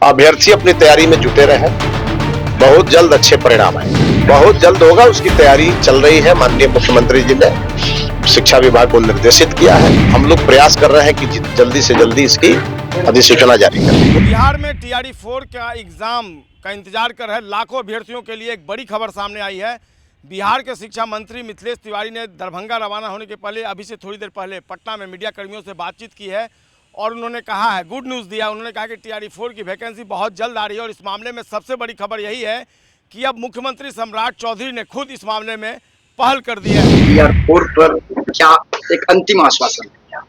अभ्यर्थी अपनी तैयारी में जुटे रहे, बहुत जल्द अच्छे परिणाम आए, बहुत जल्द होगा। उसकी तैयारी चल रही है। माननीय मुख्यमंत्री जी ने शिक्षा विभाग को निर्देशित किया है। हम लोग प्रयास कर रहे हैं कि जल्दी से जल्दी इसकी अधिसूचना जारी करें। बिहार में टीआरई 4 का एग्जाम का इंतजार कर रहे लाखों अभ्यर्थियों के लिए एक बड़ी खबर सामने आई है। बिहार के शिक्षा मंत्री मिथिलेश तिवारी ने दरभंगा रवाना होने के पहले अभी से थोड़ी देर पहले पटना में मीडिया कर्मियों से बातचीत की है और उन्होंने कहा है, गुड न्यूज़ दिया। उन्होंने कहा कि टीआरई 4 की वैकेंसी बहुत जल्द आ रही है और इस मामले में सबसे बड़ी खबर यही है कि अब मुख्यमंत्री सम्राट चौधरी ने खुद इस मामले में पहल कर दी है। टीआरई 4 पर क्या एक अंतिम आश्वासन है?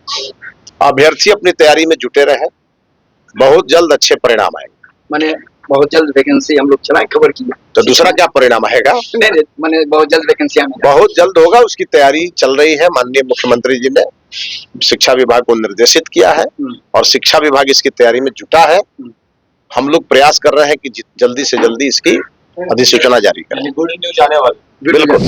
अभ्यर्थी अपनी तैयारी में जुटे रहे, बहुत जल्द अच्छे परिणाम आएंगे। माने बहुत जल्द वैकेंसी हम लोग चलाएं खबर की, तो दूसरा क्या परिणाम आएगा? नहीं माने बहुत जल्द वैकेंसी आने, बहुत जल्द होगा। उसकी तैयारी चल रही है। माननीय मुख्यमंत्री जी ने शिक्षा विभाग को निर्देशित किया है और शिक्षा विभाग इसकी तैयारी में जुटा है। हम लोग प्रयास कर रहे हैं कि जल्दी से जल्दी इसकी अधिसूचना जारी करें। गुड न्यूज आने वाली। बिल्कुल।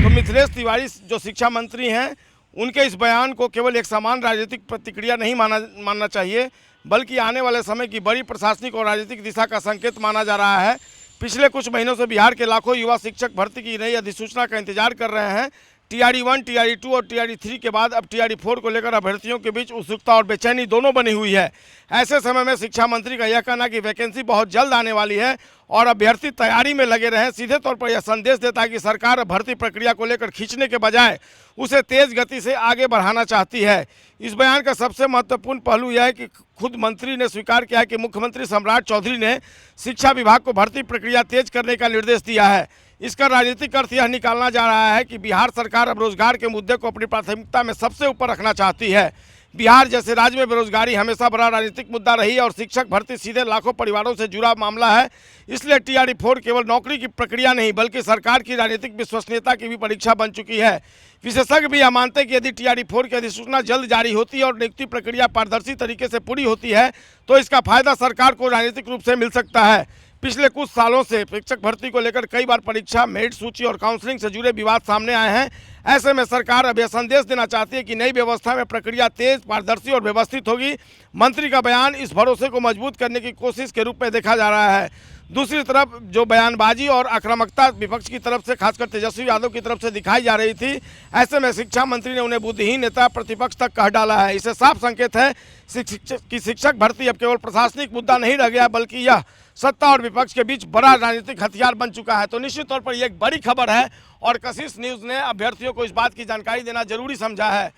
तो मिथिलेश तिवारी जो शिक्षा मंत्री हैं, उनके इस बयान को केवल एक समान राजनीतिक प्रतिक्रिया नहीं मानना चाहिए, बल्कि आने वाले समय की बड़ी प्रशासनिक और राजनीतिक दिशा का संकेत माना जा रहा है। पिछले कुछ महीनों से बिहार के लाखों युवा शिक्षक भर्ती की नई अधिसूचना का इंतजार कर रहे हैं। टीआरई 1, टीआरई 2 और टीआरई 3 के बाद अब टीआरई 4 को लेकर अभ्यर्थियों के बीच उत्सुकता और बेचैनी दोनों बनी हुई है। ऐसे समय में शिक्षा मंत्री का यह कहना कि वैकेंसी बहुत जल्द आने वाली है और अभ्यर्थी तैयारी में लगे रहें, सीधे तौर पर यह संदेश देता है कि सरकार भर्ती प्रक्रिया को लेकर खींचने के बजाय उसे तेज गति से आगे बढ़ाना चाहती है। इस बयान का सबसे महत्वपूर्ण पहलू यह है कि खुद मंत्री ने स्वीकार किया है कि मुख्यमंत्री सम्राट चौधरी ने शिक्षा विभाग को भर्ती प्रक्रिया तेज करने का निर्देश दिया है। इसका राजनीतिक अर्थ यह निकालना जा रहा है कि बिहार सरकार अब रोजगार के मुद्दे को अपनी प्राथमिकता में सबसे ऊपर रखना चाहती है। बिहार जैसे राज्य में बेरोजगारी हमेशा बड़ा राजनीतिक मुद्दा रही है और शिक्षक भर्ती सीधे लाखों परिवारों से जुड़ा मामला है। इसलिए टीआरई 4 केवल नौकरी की प्रक्रिया नहीं बल्कि सरकार की राजनीतिक विश्वसनीयता की भी परीक्षा बन चुकी है। विशेषज्ञ भी यह मानते हैं कि यदि टीआरई 4 की अधिसूचना जल्द जारी होती है और नियुक्ति प्रक्रिया पारदर्शी तरीके से पूरी होती है तो इसका फायदा सरकार को राजनीतिक रूप से मिल सकता है। पिछले कुछ सालों से शिक्षक भर्ती को लेकर कई बार परीक्षा, मेरिट सूची और काउंसलिंग से जुड़े विवाद सामने आए हैं। ऐसे में सरकार अब यह संदेश देना चाहती है कि नई व्यवस्था में प्रक्रिया तेज, पारदर्शी और व्यवस्थित होगी। मंत्री का बयान इस भरोसे को मजबूत करने की कोशिश के रूप में देखा जा रहा है। दूसरी तरफ जो बयानबाजी और आक्रामकता विपक्ष की तरफ से, खासकर तेजस्वी यादव की तरफ से दिखाई जा रही थी, ऐसे में शिक्षा मंत्री ने उन्हें बुद्धिहीन नेता प्रतिपक्ष तक कह डाला है। इसे साफ संकेत है कि शिक्षक भर्ती अब केवल प्रशासनिक मुद्दा नहीं रह गया बल्कि यह सत्ता और विपक्ष के बीच बड़ा राजनीतिक हथियार बन चुका है। तो निश्चित तौर पर यह एक बड़ी खबर है और कशिश न्यूज़ ने अभ्यर्थियों को इस बात की जानकारी देना जरूरी समझा है।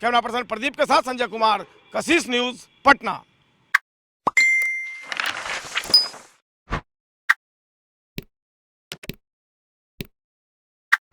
कैमरा पर्सन प्रदीप के साथ संजय कुमार, कशिश न्यूज़, पटना।